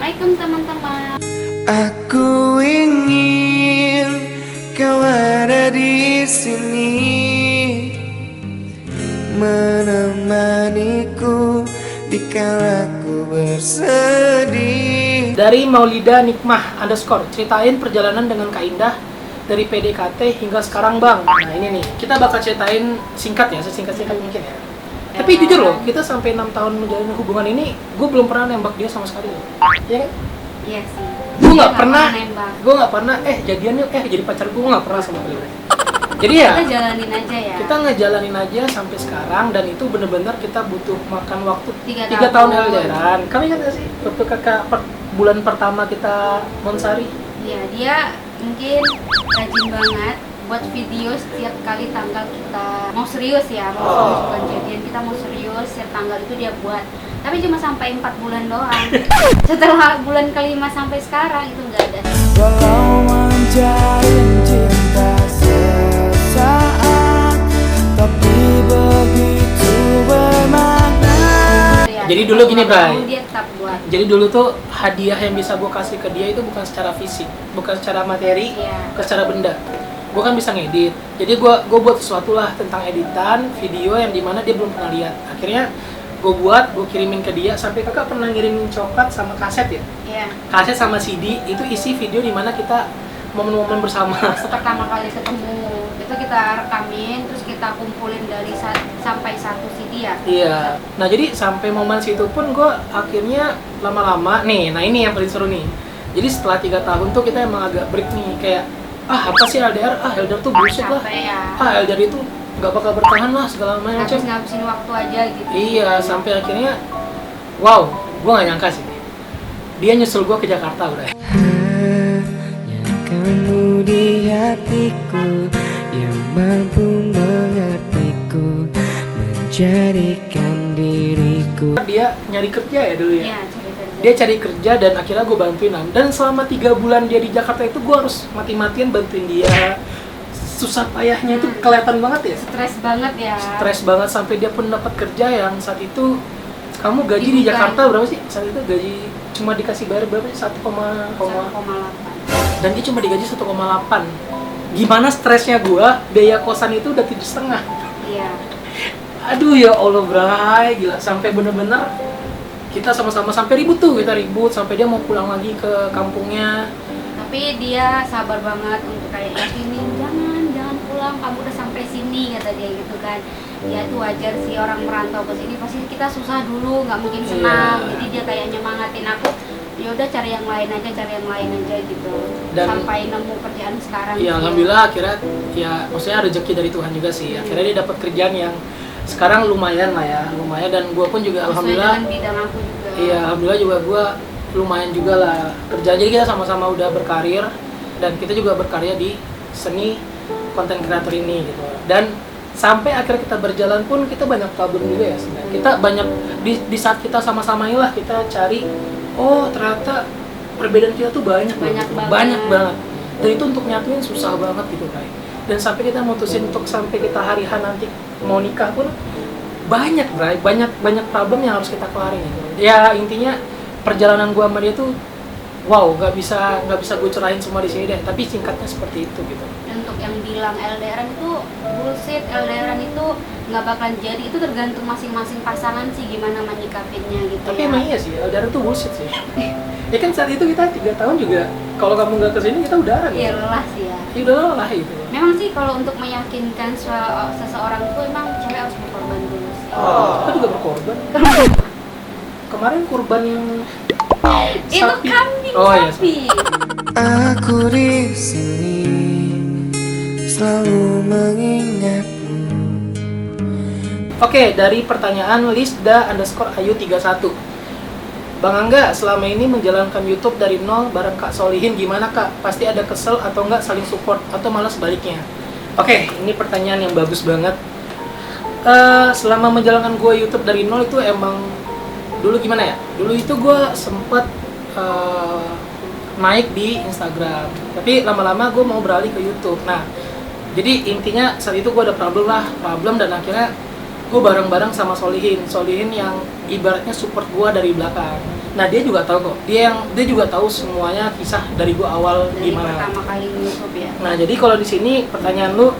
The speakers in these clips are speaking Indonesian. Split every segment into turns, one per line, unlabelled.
Assalamualaikum teman-teman.
Aku ingin kau ada di sini, menemaniku dikala ku bersedih.
Dari Maulida Nikmah _ ceritain perjalanan dengan Kak Indah dari PDKT hingga sekarang bang. Nah ini nih, kita bakal ceritain singkat ya, sesingkat-singkat mungkin ya. Tapi jujur loh, kita sampai 6 tahun menjalani hubungan ini, gue belum pernah nembak dia sama sekali loh. Iya kan?
Iya sih.
Gue
Dia
nggak pernah
nembak.
jadian yuk, jadi pacar gue nggak pernah sama beliau. Jadi ya
Kita jalanin aja ya.
kita ngejalanin aja sampai sekarang, dan itu bener-bener kita butuh makan waktu
3
3 tahun LDRan. Kami ingat gak sih waktu kakak bulan pertama kita Monsari?
Iya, dia mungkin rajin banget buat video setiap kali tanggal kita mau serius ya, mau serius bukan jadian, kita mau serius setiap tanggal itu dia buat. Tapi cuma sampai 4 bulan doang. Setelah bulan kelima sampai sekarang itu nggak ada.
Walau menjalin cinta sesaat, tapi begitu bermakna.
Ya,
Jadi dulu gini, Bray.
dia tetap buat.
Jadi dulu tuh hadiah yang bisa gue kasih ke dia itu bukan secara fisik, bukan secara materi,
Iya.
bukan secara benda. Gue kan bisa ngedit, jadi gue buat sesuatu lah tentang editan video yang dimana dia belum pernah lihat. Akhirnya gue kirimin ke dia. Sampai kakak pernah ngirimin coklat sama kaset ya,
Iya.
kaset sama CD itu isi video dimana kita momen-momen bersama.
Pertama kali ketemu itu kita rekamin, terus kita kumpulin dari sampai 1 CD ya.
Iya. Nah jadi sampai momen situ pun gue akhirnya lama-lama nih. Nah ini yang paling seru nih. Jadi setelah 3 tahun tuh kita emang agak break nih, kayak apa sih LDR? LDR tuh bullshit lah.
Capek ya.
LDR itu nggak bakal bertahan lah segala macam.
Ngabisin waktu aja gitu.
Iya, sampai akhirnya wow, gue nggak nyangka sih. Dia nyusul gue ke Jakarta udah.
Hanya kamu di hatiku yang mampu mengertiku, menjadikan diriku.
Dia nyari kerja ya dulu ya.
Iya, cerita.
Dia cari kerja dan akhirnya gue bantuin. Dan selama 3 bulan dia di Jakarta itu gue harus mati-matian bantuin dia. Susah payahnya itu kelihatan banget ya.
Stres banget ya.
Stres banget sampai dia pun dapat kerja yang saat itu kamu gaji di
Bukan.
Jakarta berapa sih? Saat itu gaji cuma dikasih bayar berapa sih? 1,8.
1,8.
Dan dia cuma digaji 1,8. Gimana stresnya gua, biaya kosan itu udah 7,5.
Iya.
Aduh ya Allah Bray, gila. Sampai bener-bener kita sama-sama sampai ribut sampai dia mau pulang lagi ke kampungnya.
Tapi dia sabar banget untuk kayak yakinin jangan pulang, kamu udah sampai sini kata dia gitu kan. Ya itu wajar sih, orang merantau ke sini pasti kita susah dulu, nggak mungkin senang.
Iya.
Jadi dia kayak nyemangatin aku, ya udah cari yang lain aja gitu.
Dan
sampai nemu kerjaan sekarang.
ya
sih.
alhamdulillah akhirnya ya maksudnya rezeki dari Tuhan juga sih. Akhirnya dia dapat kerjaan yang sekarang lumayan lah ya, lumayan. Dan gua pun juga
Sesuai
alhamdulillah.
dengan bidang aku juga.
Iya, alhamdulillah juga gue lumayan juga lah kerjaan. Jadi kita sama-sama udah berkarir, dan kita juga berkarya di seni konten kreator ini gitu. Dan sampai akhir kita berjalan pun kita banyak problem juga ya sebenarnya. Kita banyak di saat kita sama-sama inilah kita cari, oh ternyata perbedaan kita tuh banyak
Banyak banget.
banget. Dan itu untuk nyatuin susah banget gitu kan. Dan sampai kita mutusin untuk sampai kita hari H nanti mau nikah pun banyak problem yang harus kita kelarin gitu. Ya intinya perjalanan gua sama dia tuh wow, nggak bisa gue cerahin semua di sini deh, tapi singkatnya seperti itu gitu.
Dan untuk yang bilang LDRan itu bullshit, LDRan itu nggak bakalan jadi, itu tergantung masing-masing pasangan sih gimana menyikapinya gitu.
Tapi
ya.
emang iya sih, LDR itu bullshit sih. Ya kan saat itu kita 3 tahun juga, kalau kamu nggak kesini kita udahan
Iya
ya.
lelah sih ya.
Ya udah lelah gitu.
Memang sih kalau untuk meyakinkan seseorang itu emang cewek harus berkorban dulu sih.
Kita juga berkorban. Kemarin kurban yang
Itu
sapi.
kambing
Oh, iya,
sapi.
Aku di sini selalu mengingatmu.
Oke, dari pertanyaan Lisda_Ayu31. Bang Angga, selama ini menjalankan YouTube dari nol bareng Kak Solihin, gimana Kak? Pasti ada kesel atau enggak saling support, atau malah sebaliknya? Oke, ini pertanyaan yang bagus banget. Selama menjalankan gue YouTube dari nol itu emang dulu gimana ya? Dulu itu gue sempet naik di Instagram, tapi lama-lama gue mau beralih ke YouTube. Nah, jadi intinya saat itu gue ada problem, dan akhirnya gue bareng-bareng sama Solihin yang ibaratnya support gue dari belakang. Nah dia juga tahu kok, dia juga tahu semuanya kisah dari gue awal
Dari
gimana.
pertama kali YouTube ya.
Nah jadi kalau di sini pertanyaan lu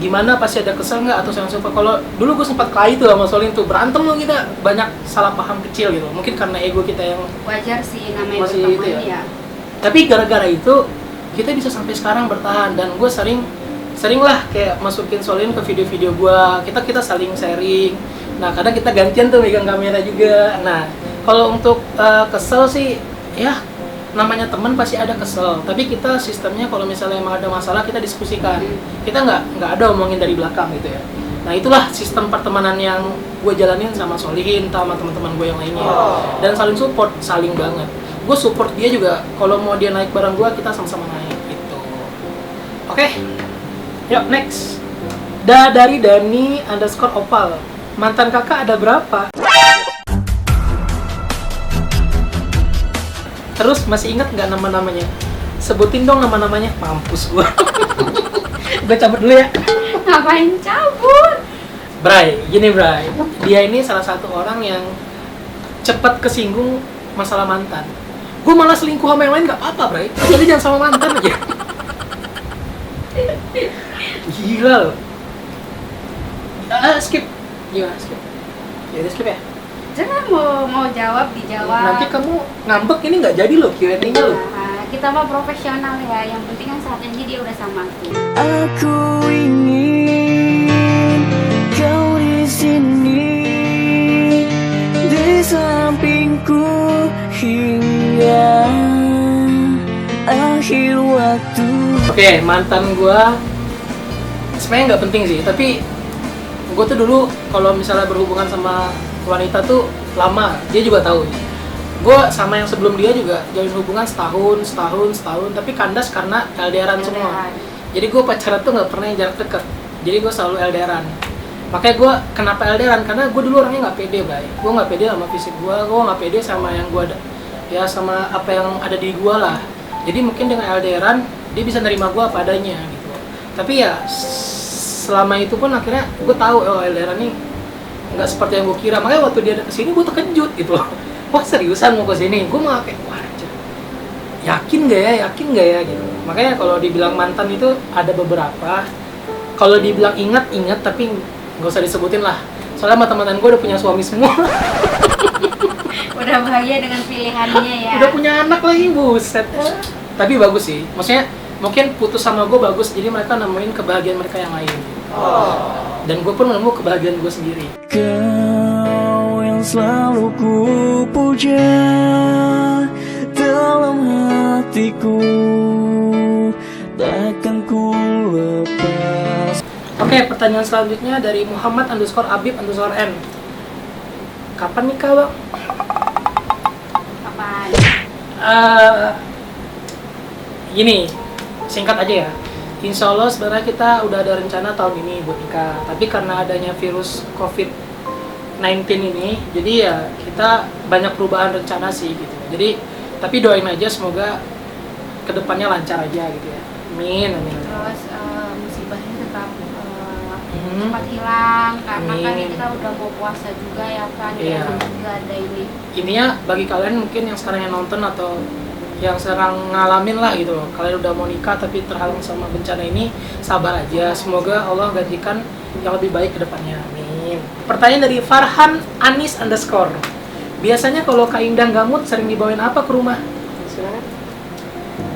gimana, pasti ada kesel nggak atau sayang sumpah. Kalau dulu gue sempat kelahi tuh sama Solin tuh, berantem loh kita, banyak salah paham kecil gitu, mungkin karena ego kita yang
Wajar sih namanya
Masih
berteman
itu ya?
ya.
tapi gara-gara itu kita bisa sampai sekarang bertahan. Dan gue sering lah kayak masukin Solin ke video-video gue, kita saling sharing. Nah kadang kita gantian tuh megang kamera juga. Nah kalau untuk kesel sih ya namanya teman pasti ada kesel, tapi kita sistemnya kalau misalnya emang ada masalah kita diskusikan, kita nggak ada omongin dari belakang gitu ya. Nah itulah sistem pertemanan yang gue jalanin sama Solihin, sama teman-teman gue yang lainnya. Dan saling support, saling banget. Gue support dia juga, kalau mau dia naik bareng gue, kita sama-sama naik gitu. Oke, yuk next. Dari Dani_Opal, mantan kakak ada berapa? Terus masih ingat nggak nama-namanya? Sebutin dong nama-namanya. Mampus gue. Gue cabut dulu ya.
Ngapain cabut?
Bray, gini Bray, dia ini salah satu orang yang cepat kesinggung masalah mantan. Gue malah selingkuh sama yang lain nggak apa-apa Bray, jadi jangan sama mantan aja. Gila loh. Skip. Gimana skip? Ya udah skip ya.
Jangan mau jawab dijawab.
Nanti kamu ngambek, ini nggak jadi loh Q&A-nya loh.
Nah, kita mah profesional ya. Yang penting kan saat ini dia udah sama aku.
Aku ingin kau di sini, di sampingku hingga akhir waktu.
Oke, mantan gua sebenarnya nggak penting sih, tapi gua tuh dulu kalau misalnya berhubungan sama wanita tuh lama, dia juga tahu. Gua sama yang sebelum dia juga jalin hubungan setahun, tapi kandas karena LDRan semua.
LDRan.
Jadi gue pacaran tuh nggak pernah yang jarak deket, jadi gue selalu LDRan. Makanya gue kenapa LDRan, karena gue dulu orangnya nggak pede, Bay. Gue nggak pede sama fisik gue nggak pede sama yang gue ada, ya sama apa yang ada di gue lah. Jadi mungkin dengan LDRan dia bisa nerima gue apa adanya gitu. Tapi ya selama itu pun akhirnya gue tahu LDRan nih nggak seperti yang gue kira. Makanya waktu dia ada kesini gue terkejut gitu loh. Wah seriusan mau kesini? Gue malah kayak wah yakin gak ya gitu. Makanya kalau dibilang mantan itu ada beberapa. Kalau dibilang ingat tapi nggak usah disebutin lah. Soalnya sama teman-teman gue udah punya suami semua.
Udah bahagia dengan pilihannya ya.
Udah punya anak lagi, buset. Tapi bagus sih. Maksudnya mungkin putus sama gue bagus. Jadi mereka nemuin kebahagiaan mereka yang lain. Dan gue pun nemu kebahagiaan gue sendiri.
Kau yang selalu ku puja dalam hatiku, takkan ku lepas.
Oke, pertanyaan selanjutnya dari Muhammad_Abib_N. Kapan nikah, Bang?
Kapan?
Gini, singkat aja ya. Insya Allah sebenarnya kita udah ada rencana tahun ini buat nikah. Tapi karena adanya virus COVID-19 ini, jadi ya kita banyak perubahan rencana sih gitu. Jadi, tapi doain aja semoga kedepannya lancar aja gitu ya. Amin.
Terus musibahnya tetap cepat hilang karena kan
Amin.
kita udah mau puasa juga ya kan.
Iya.
Ya, juga ada ini.
Intinya bagi kalian mungkin yang sekarang yang nonton atau yang sedang ngalamin lah gitu loh, kalian udah mau nikah tapi terhalang sama bencana ini, sabar aja, semoga Allah gantikan yang lebih baik ke depannya, amin. Pertanyaan dari Farhan Anis_, biasanya kalau Kak Indah gamut sering dibawain apa ke rumah? Silakan.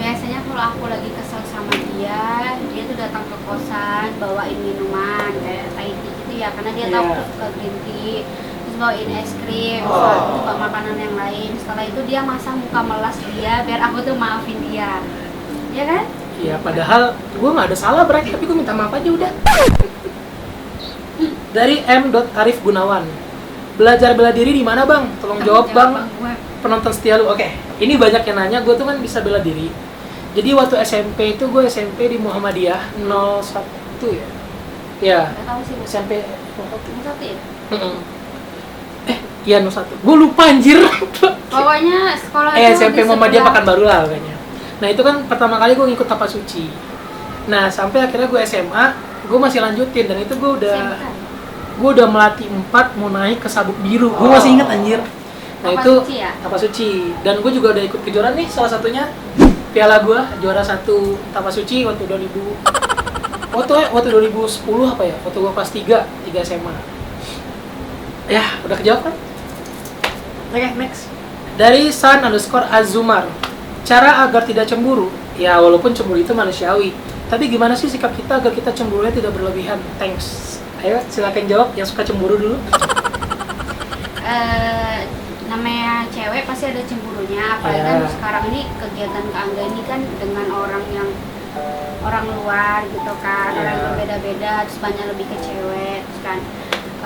Biasanya kalau aku lagi kesel sama dia tuh datang ke kosan bawain minuman kayak Thai tea gitu ya, karena dia tahu aku suka green tea. Terus bawain es krim, juga makanan yang lain. Setelah itu dia masak muka melas dia biar aku tuh maafin dia, ya kan?
Iya, padahal gue nggak ada salah Bray, tapi gue minta maaf aja udah. Dari M.Arif Gunawan, belajar bela diri di mana Bang? Tolong jawab Bang. Penonton setia lu. Oke, ini banyak yang nanya, gue tuh kan bisa bela diri. Jadi waktu SMP itu gue SMP di Muhammadiyah 01 ya. Ya,
Gak tahu sih,
SMP
01 ya?
Iya 01. Gue lupa anjir.
Pokoknya sekolah itu
SMP
di
Muhammadiyah
sebelah.
Pekanbaru lah kayaknya. Nah itu kan pertama kali gue ngikut Tapak Suci. Nah sampai akhirnya gue SMA, gue masih lanjutin dan itu gue udah melatih 4 mau naik ke Sabuk Biru. Gue masih ingat anjir. Nah
Apa
itu
suci ya?
Tapas Suci. Dan gue juga udah ikut kejuaraan nih, salah satunya piala gue juara 1 Tapas Suci waktu 2010 apa ya? Waktu gue kelas 3 SMA. Ya, udah kejawab kan? Oke, next. Dari San_Azumar. Cara agar tidak cemburu. Ya, walaupun cemburu itu manusiawi. Tapi gimana sih sikap kita agar kita cemburunya tidak berlebihan? Thanks. Ayo, silakan jawab yang suka cemburu dulu.
Namanya cewek pasti ada cemburunya, apalagi kan sekarang ini kegiatan Kak Angga ini kan dengan orang luar gitu kan, orang yang berbeda-beda, terus banyak lebih ke cewek, terus kan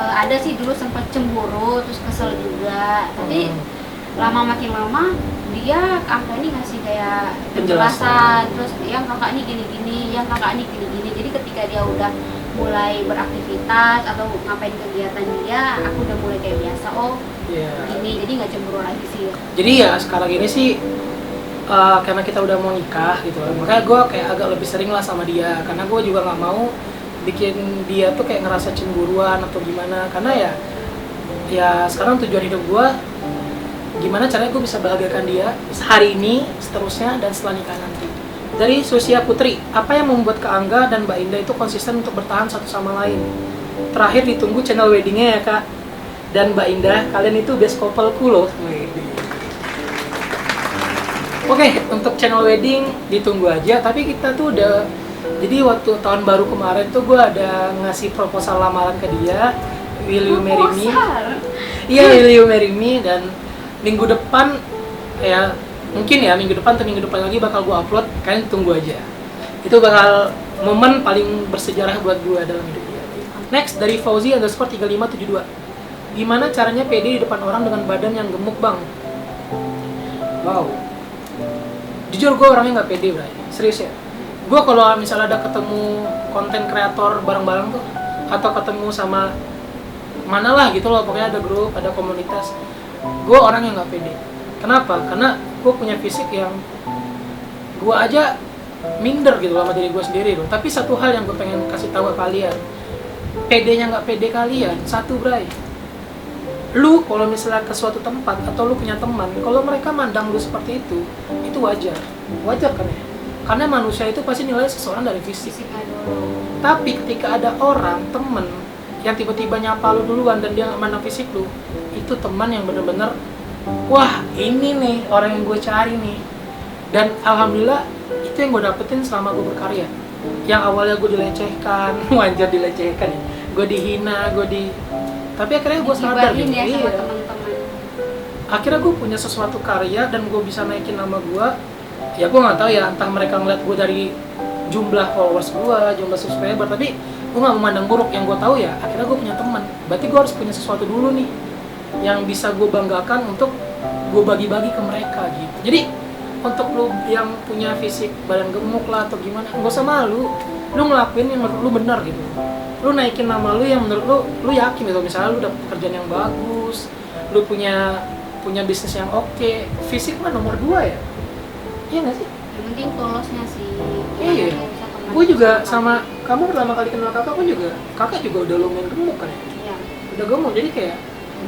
ada sih dulu sempat cemburu, terus kesel juga, tapi lama makin lama dia Kak Angga ini ngasih kayak penjelasan, terus yang kakak ini gini-gini, yang kakak ini gini-gini, jadi ketika dia udah mulai beraktivitas atau ngapain kegiatan dia, aku udah mulai kayak biasa, ini, jadi nggak cemburu lagi sih.
Jadi ya sekarang ini sih karena kita udah mau nikah gitu, makanya gue kayak agak lebih sering lah sama dia, karena gue juga nggak mau bikin dia tuh kayak ngerasa cemburuan atau gimana, karena ya sekarang tujuan hidup gue gimana caranya gue bisa bahagiakan dia hari ini, seterusnya, dan setelah nikah nanti. Dari Susia Putri, apa yang membuat Kak Angga dan Mbak Indah itu konsisten untuk bertahan satu sama lain? Terakhir ditunggu channel weddingnya ya Kak. Dan Mbak Indah, kalian itu best couple-ku loh. Oke, untuk channel wedding ditunggu aja, tapi kita tuh udah, jadi waktu tahun baru kemarin tuh gue ada ngasih proposal lamaran ke dia, Will you marry me? Iya, Will you marry me? Dan minggu depan ya, mungkin ya minggu depan atau minggu depan lagi bakal gue upload, kalian tunggu aja. Itu bakal momen paling bersejarah buat gue dalam hidup dia. Next, dari Fauzi_3572. Gimana caranya pede di depan orang dengan badan yang gemuk bang? Wow, jujur gue orangnya nggak pede Bray, serius ya. Gue kalau misalnya ada ketemu konten kreator bareng-bareng tuh, atau ketemu sama mana lah gitu loh, pokoknya ada grup, ada komunitas, gue orang yang nggak pede. Kenapa? Karena gue punya fisik yang gue aja minder gitu sama diri gue sendiri loh. Tapi satu hal yang gue pengen kasih tahu ke kalian, pedenya nggak pede kalian, satu Bray, lu kalau misalnya ke suatu tempat atau lu punya teman, kalau mereka mandang lu seperti itu wajar kan ya? Karena manusia itu pasti nilai seseorang dari fisik. Tapi ketika ada orang, temen yang tiba-tiba nyapa lu duluan dan dia nggak mandang fisik lu, itu teman yang bener-bener, wah ini nih orang yang gue cari nih. Dan alhamdulillah itu yang gue dapetin selama gue berkarya. Yang awalnya gue dilecehkan, wajar dilecehkan ya, gue dihina, tapi akhirnya gue sadar gitu, akhirnya gue punya sesuatu karya dan gue bisa naikin nama gue. Ya gue nggak tahu ya, entah mereka ngeliat gue dari jumlah followers gue, jumlah subscriber, tapi gue nggak memandang buruk. Yang gue tahu ya, akhirnya gue punya teman. Berarti gue harus punya sesuatu dulu nih yang bisa gue banggakan untuk gue bagi-bagi ke mereka gitu. Jadi untuk lu yang punya fisik badan gemuk lah atau gimana, nggak usah malu. Lu ngelakuin yang menurut lu benar gitu. Lu naikin nama lu yang menurut lu yakin gitu. Misalnya lu dapet pekerjaan yang bagus, lu punya bisnis yang oke, fisik mah nomor 2 ya. Iya nggak sih?
Yang penting tulosnya sih.
Iya. Gue juga sama kamu pertama kali kenal kakak pun juga, kakak juga udah lumayan gemuk kan ya?
Iya.
Udah gemuk, jadi kayak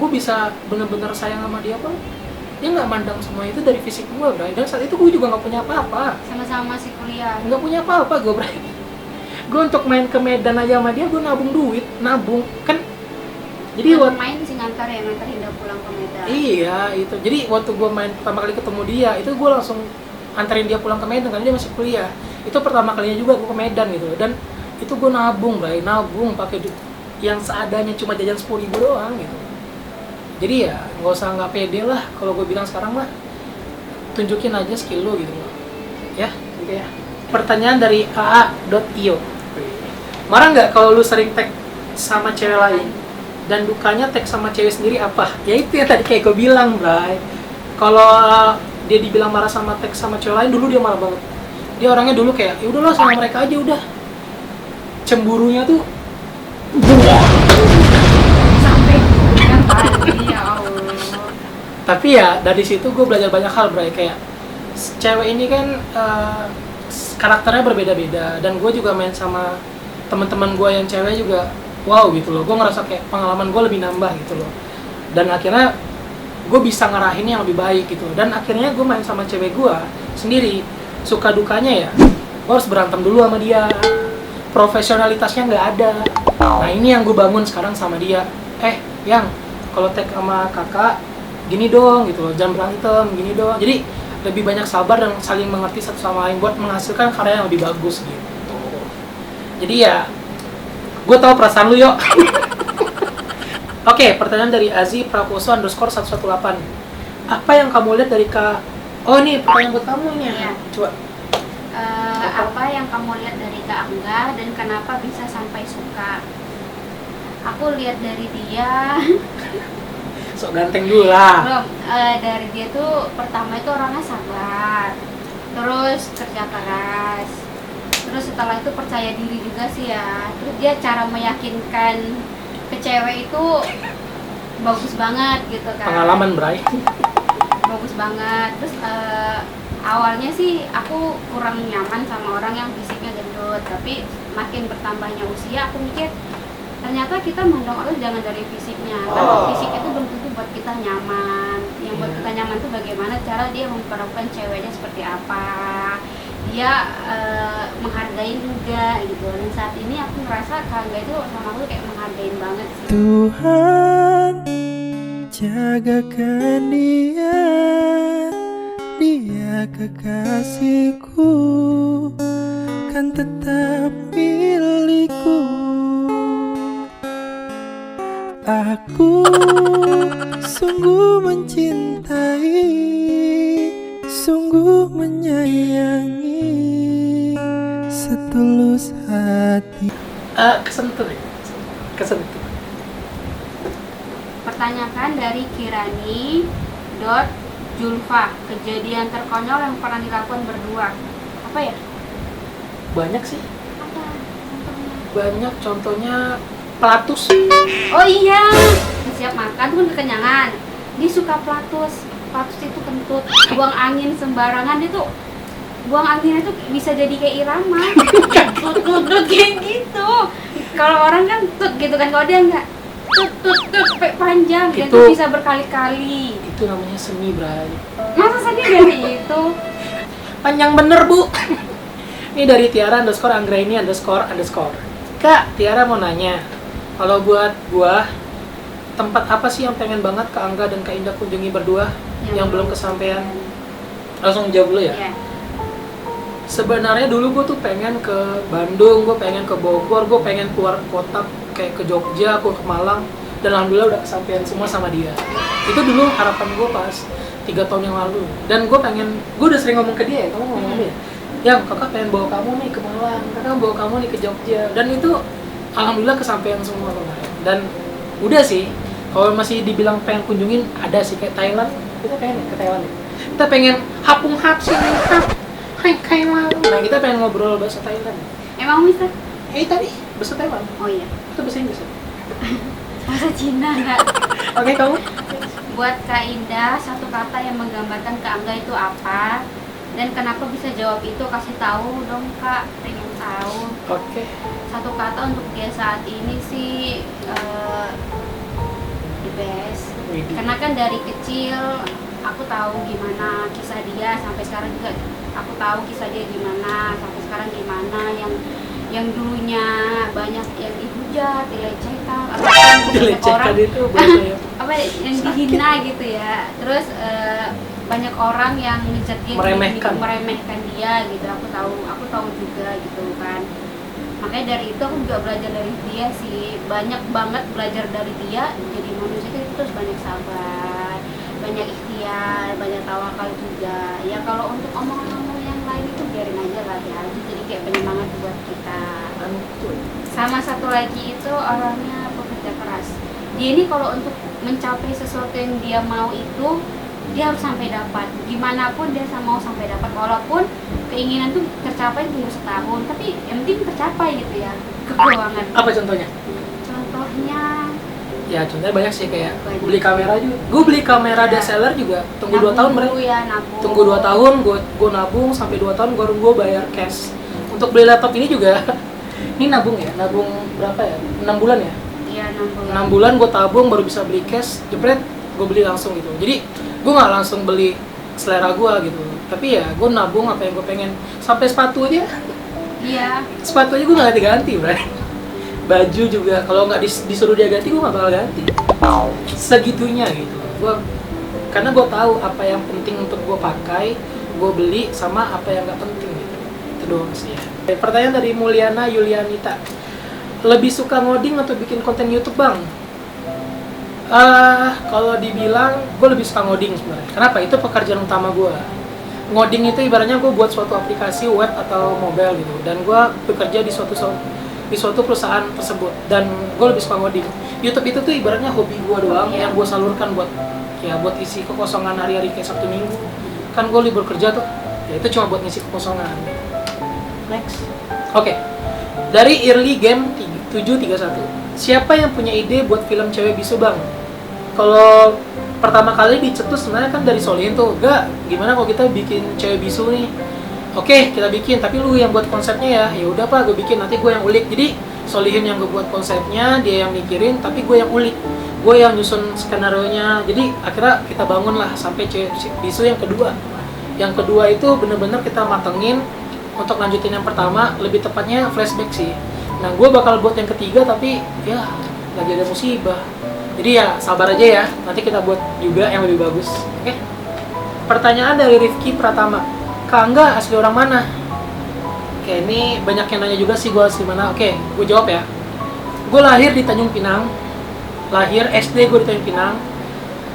gue bisa bener-bener sayang sama dia pun. Dia nggak mandang semua itu dari fisik gue, Bray. Dan saat itu gue juga nggak punya apa-apa.
Sama-sama masih kuliah.
Nggak punya apa-apa gue, Bray. Gue untuk main ke Medan aja sama dia, gue nabung duit, kan. Jadi
waktu main sih nganterin dia pulang ke Medan.
Iya itu. Jadi waktu gue main pertama kali ketemu dia, itu gue langsung anterin dia pulang ke Medan karena dia masih kuliah. Itu pertama kalinya juga gue ke Medan gitu. Dan itu gue nabung pakai duit yang seadanya, cuma jajan 10.000 doang gitu. Jadi ya nggak pede lah. Kalau gue bilang sekarang mah tunjukin aja skill lo gitu loh. Ya, oke ya. Pertanyaan dari aa.io. Marah nggak kalau lu sering tag sama cewek lain? Dan dukanya tag sama cewek sendiri apa? Ya itu yang tadi kayak gue bilang, Bray. Kalau dia dibilang marah sama tag sama cewek lain, dulu dia marah banget. Dia orangnya dulu kayak, ya udahlah sama mereka aja udah. Cemburunya tuh
sampai kan ya Allah.
Tapi ya dari situ gue belajar banyak hal, Bray. Kayak cewek ini kan karakternya berbeda-beda, dan gue juga main sama teman-teman gue yang cewek juga. Wow gitu loh, gue ngerasa kayak pengalaman gue lebih nambah gitu loh. Dan akhirnya gue bisa ngarahin yang lebih baik gitu. Dan akhirnya gue main sama cewek gue sendiri, suka dukanya ya gue harus berantem dulu sama dia, profesionalitasnya nggak ada. Nah ini yang gue bangun sekarang sama dia. Yang kalau tag sama kakak gini dong gitu loh, jangan berantem gini dong. Jadi lebih banyak sabar dan saling mengerti satu sama lain buat menghasilkan karya yang lebih bagus gitu. Jadi ya gue tahu perasaan lu, yuk. Oke, pertanyaan dari Azi Prakoso _118. Apa yang kamu lihat dari Kak? Oh ini pertanyaan buat kamu ini ya.
Iya.
Coba.
Apa yang kamu lihat dari Kak Angga dan kenapa bisa sampai suka? Aku lihat dari dia
Sok ganteng dulu lah.
belum, dari dia tuh pertama itu orangnya sabar, terus kerja keras, terus setelah itu percaya diri juga sih ya. Terus dia cara meyakinkan ke cewek itu bagus banget gitu kan.
Pengalaman, Bray.
Bagus banget. Terus awalnya sih aku kurang nyaman sama orang yang fisiknya gendut, tapi makin bertambahnya usia aku mikir ternyata kita mandang orang jangan dari fisiknya, tapi fisik itu belum tentu buat kita nyaman. Yang buat kita nyaman tuh bagaimana cara dia memperlakukan ceweknya seperti apa, dia menghargai juga gitu. Dan saat ini aku ngerasa Kak Angga itu sama aku kayak menghargain banget sih.
Tuhan jagakan dia, dia kekasihku, kan tetap milikku. Aku sungguh mencintai, sungguh menyayangi, setulus hati.
Kesentuh ya? Kesentuh.
Pertanyaan dari Kirani Julfa, kejadian terkonyol yang pernah dilakukan berdua. Apa ya?
Banyak sih.
Apa contohnya?
Banyak, contohnya pelatus.
Oh iya, siap makan tuh kan kekenyangan. Dia suka pelatus. Pelatus itu kentut, buang angin sembarangan. Dia tuh buang anginnya tuh bisa jadi kayak irama. Tut kayak gitu. Kalau orang kan tut gitu kan, kalau dia enggak tut panjang. Dia tuh bisa berkali-kali.
Itu namanya seni, Bray.
Masa sedih dari itu?
Panjang bener, Bu. Ini dari Tiara _Anggraini __. Kak, Tiara mau nanya, kalau buat gua, tempat apa sih yang pengen banget Kak Angga dan Kak Indah kunjungi berdua yang belum kesampaian? Langsung jawab dulu ya.
Iya.
Sebenarnya dulu gue tuh pengen ke Bandung, gue pengen ke Bogor, gue pengen keluar kota kayak ke Jogja, gue ke Malang, dan alhamdulillah udah kesampaian semua sama dia. Itu dulu harapan gue pas 3 tahun yang lalu. Dan gue udah sering ngomong ke dia, kamu ngomong dia, yang kakak pengen bawa kamu nih ke Malang, kakak bawa kamu nih ke Jogja, dan itu alhamdulillah kesampaian semua kemarin. Dan udah sih, kalau masih dibilang pengen kunjungin, ada sih kayak Thailand, kita pengen ke Thailand ya. Kita pengen hapung hap sini hap. Hai Thailand. Nah, kita pengen ngobrol bahasa Thailand.
Emang bisa?
Tadi bahasa Thailand.
Oh iya.
Itu bahasa Inggris.
Bahasa Cina enggak?
Oke, kamu?
Buat Kak Indah, satu kata yang menggambarkan Kak Angga itu apa? Dan kenapa bisa jawab itu? Kasih tahu dong Kak, pengen tahu.
Oke.
Satu kata untuk dia saat ini sih the best.
Widih.
Karena kan dari kecil aku tahu gimana kisah dia, sampai sekarang juga aku tahu kisah dia gimana, sampai sekarang gimana, yang dulunya banyak yang dihujat, dilecehkan, atau banyak orang
itu bahasa
apa yang dihina gitu ya. Terus banyak orang yang ngejat dia, meremehkan dia gitu. Aku tahu juga gitu kan. Makanya dari itu aku juga belajar dari dia sih, banyak banget belajar dari dia. Jadi manusia itu terus banyak sabar, banyak ikhtiar, banyak tawakal juga. Ya kalau untuk omongan-omongan yang lain itu biarin aja lah ya. Jadi kayak penyemangat buat kita. Sama satu lagi itu orangnya pekerja keras. Dia ini kalau untuk mencapai sesuatu yang dia mau itu, dia harus sampai dapat. Gimana pun dia mau sampai dapat, walaupun keinginan tuh tercapai tunggu setahun, tapi yang penting tercapai gitu ya. Keuangan.
Apa contohnya?
Contohnya
Ya contohnya banyak sih, kayak
banyak.
beli kamera juga. Gue beli kamera
Ya.
DSLR juga tunggu 2 tahun
Nabung
mereka.
dulu ya, nabung.
Tunggu 2 tahun, gue nabung sampai 2 tahun baru gue bayar cash. Untuk beli laptop ini juga, ini nabung ya, nabung berapa ya? 6 bulan ya?
Iya, 6 bulan.
6 bulan gue tabung baru bisa beli cash, jepret gue beli langsung gitu. Jadi gue nggak langsung beli selera gue gitu, tapi ya gue nabung apa yang gue pengen. Sampai sepatu aja,
Iya.
sepatu aja gue nggak ganti-ganti, bro. Baju juga kalau nggak disuruh dia ganti, gue nggak bakal ganti. Segitunya gitu. Karena gue tahu apa yang penting untuk gue pakai, gue beli, sama apa yang nggak penting gitu. Itu doang sih ya. Pertanyaan dari Mulyana Yulianita, lebih suka ngoding atau bikin konten YouTube, Bang? Kalau dibilang, gue lebih suka ngoding sebenarnya. Kenapa? Itu pekerjaan utama gue. Ngoding itu ibaratnya gue buat suatu aplikasi web atau mobile gitu, dan gue bekerja di suatu perusahaan tersebut, dan gue lebih suka ngoding. YouTube itu tuh ibaratnya hobi gue doang, yang gue salurkan buat isi kekosongan hari-hari kayak Sabtu Minggu. Kan gue libur kerja tuh, ya itu cuma buat ngisi kekosongan. Next. Oke. Dari Early Game 731. Siapa yang punya ide buat film cewek bisu, Bang? Kalau pertama kali dicetus sebenarnya kan dari Solihin tuh. Gak, gimana kalau kita bikin cewek bisu nih? Oke, kita bikin, tapi lu yang buat konsepnya ya. Ya udah Pak, gue bikin, nanti gue yang ulik. Jadi Solihin yang gue buat konsepnya, dia yang mikirin, tapi gue yang ulik. Gue yang nyusun skenario-nya. Jadi akhirnya kita bangun lah sampai cewek bisu yang kedua. Yang kedua itu bener-bener kita matengin untuk lanjutin yang pertama, lebih tepatnya flashback sih. Nah, gue bakal buat yang ketiga, tapi ya lagi ada musibah. Jadi ya sabar aja ya, nanti kita buat juga yang lebih bagus. Oke? Pertanyaan dari Rifki Pratama, Kak Angga asli orang mana? Oke, ini banyak yang nanya juga sih gue asli mana. Oke, gue jawab ya. Gue lahir di Tanjung Pinang, SD gue di Tanjung Pinang,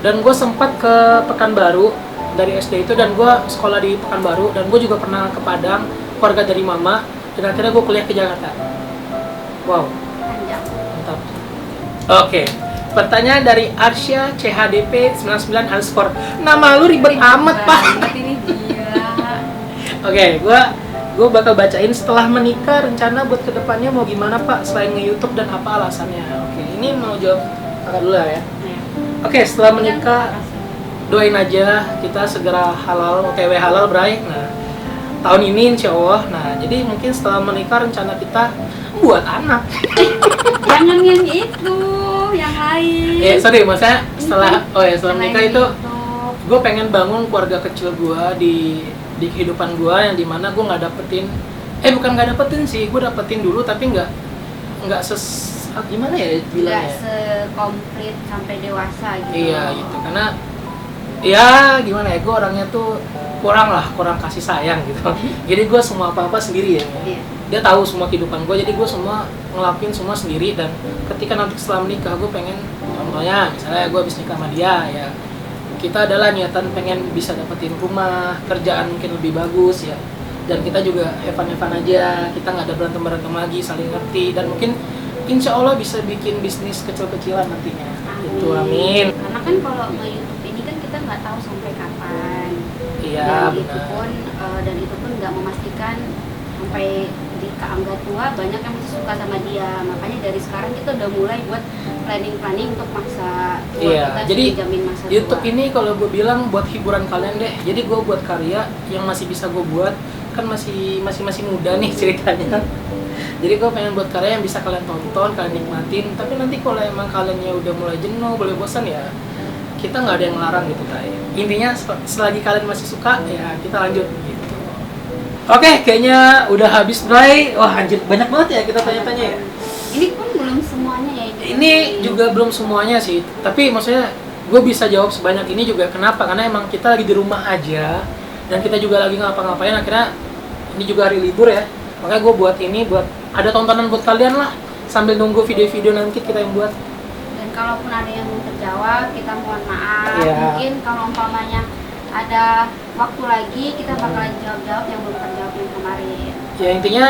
dan gue sempat ke Pekanbaru dari SD itu, dan gue sekolah di Pekanbaru, dan gue juga pernah ke Padang, keluarga dari mama, dan akhirnya gue kuliah ke Jakarta. Wow,
Panjang.
mantap. Oke, pertanyaan dari Arsya CHDP 99 _ nama lu ribet amat, Pak.
Banget ini dia.
Oke, gue bakal bacain. Setelah menikah, rencana buat kedepannya mau gimana, Pak? Selain nge-YouTube, dan apa alasannya? Oke, ini mau jawab kakak dulu ya. Oke, setelah menikah, doain aja kita segera halal, OTW halal, Bray. Nah, tahun ini insya Allah. Nah, jadi mungkin setelah menikah rencana kita buat anak.
Jangan yang itu, yang lain.
Sorry, maksudnya setelah menikah itu
YouTube.
gue pengen bangun keluarga kecil gue di kehidupan gue, yang dimana gue nggak dapetin, bukan nggak dapetin sih, gue dapetin dulu tapi nggak gimana ya bilangnya?
Nggak sekomplit sampai dewasa gitu.
Iya gitu, karena ya gimana ya, gue orangnya tuh kurang kasih sayang gitu. Jadi gue semua apa sendiri ya.
Iya.
Dia tahu semua kehidupan gue, jadi gue semua ngelakuin semua sendiri. Dan ketika nanti setelah menikah, gue pengen, contohnya misalnya gue habis nikah sama dia ya, kita adalah niatan pengen bisa dapetin rumah, kerjaan mungkin lebih bagus ya, dan kita juga have fun aja, kita nggak ada berantem lagi, saling ngerti, dan mungkin insya Allah bisa bikin bisnis kecil-kecilan nantinya. Itu amin.
Karena kan kalau nge-YouTube ini kan kita nggak tahu sampai kapan.
Iya,
Dan itu pun nggak memastikan sampai di Kak Angga tua banyak yang masih suka sama dia. Makanya dari sekarang kita udah mulai buat planning untuk masa tua,
iya,
kita
jadi
sudah jamin masa
YouTube
tua.
ini kalau gue bilang buat hiburan kalian deh. Jadi gue buat karya yang masih bisa gue buat, kan masih muda nih ceritanya. Jadi gue pengen buat karya yang bisa kalian tonton, kalian nikmatin. Tapi nanti kalau emang kaliannya udah mulai jenuh, boleh bosan ya, kita nggak ada yang ngelarang gitu kayak. Intinya selagi kalian masih suka ya kita lanjut gitu. Oke, kayaknya udah habis, Bray. Wah anjir, banyak banget ya kita tanya-tanya ya.
Ini pun belum semuanya ya.
Ini juga belum semuanya sih, tapi maksudnya gue bisa jawab sebanyak ini juga kenapa? Karena emang kita lagi di rumah aja, dan kita juga lagi ngapa-ngapain, akhirnya ini juga hari libur ya. Makanya gue buat ini, buat ada tontonan buat kalian lah, sambil nunggu video-video nanti kita yang buat.
Dan kalaupun ada yang belum terjawab, kita mohon maaf.
Iya.
Mungkin kalau umpamanya ada waktu lagi, kita bakalan jawab-jawab yang belum terjawab yang kemarin.
Ya intinya,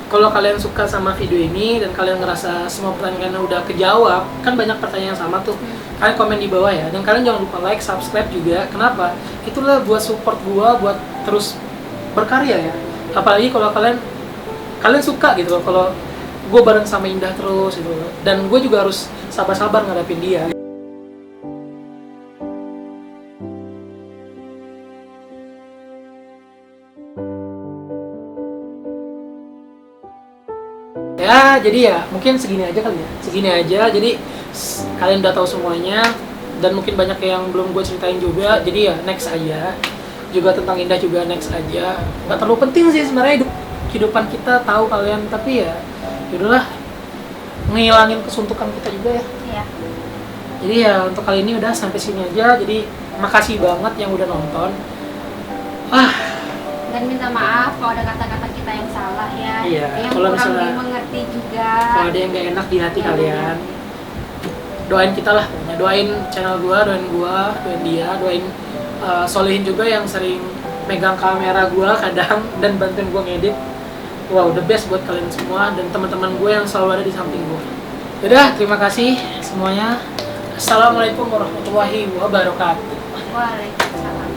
kalau kalian suka sama video ini dan kalian ngerasa semua pertanyaan kalian udah kejawab, kan banyak pertanyaan yang sama tuh. Kalian komen di bawah ya, dan kalian jangan lupa like, subscribe juga. Kenapa? Itulah buat support gua buat terus berkarya ya. Apalagi kalau kalian suka gitu loh, kalau gue bareng sama Indah terus gitu loh. Dan gue juga harus sabar-sabar ngadepin dia. Ya, jadi ya mungkin segini aja kali ya. Segini aja, jadi kalian udah tahu semuanya. dan mungkin banyak yang belum gue ceritain juga, jadi ya next aja. Juga tentang Indah juga next aja. Nggak terlalu penting sih sebenarnya kehidupan kita tahu kalian, tapi ya yaudahlah, ngilangin kesuntukan kita juga ya.
Iya.
Jadi ya untuk kali ini udah sampai sini aja. Jadi makasih banget yang udah nonton.
Dan minta maaf kalau ada kata-kata kita yang salah ya.
Iya,
Yang
kalau
kurang
misalnya
dimengerti juga.
Kalau ada yang nggak enak di hati kalian, doain kita lah, pokoknya. Doain channel gua, doain dia, doain Solihin juga yang sering megang kamera gua kadang dan bantuin gua ngedit. Wow, the best buat kalian semua dan teman-teman gue yang selalu ada di samping gue. Yaudah, terima kasih semuanya. Assalamualaikum warahmatullahi wabarakatuh.
Waalaikumsalam.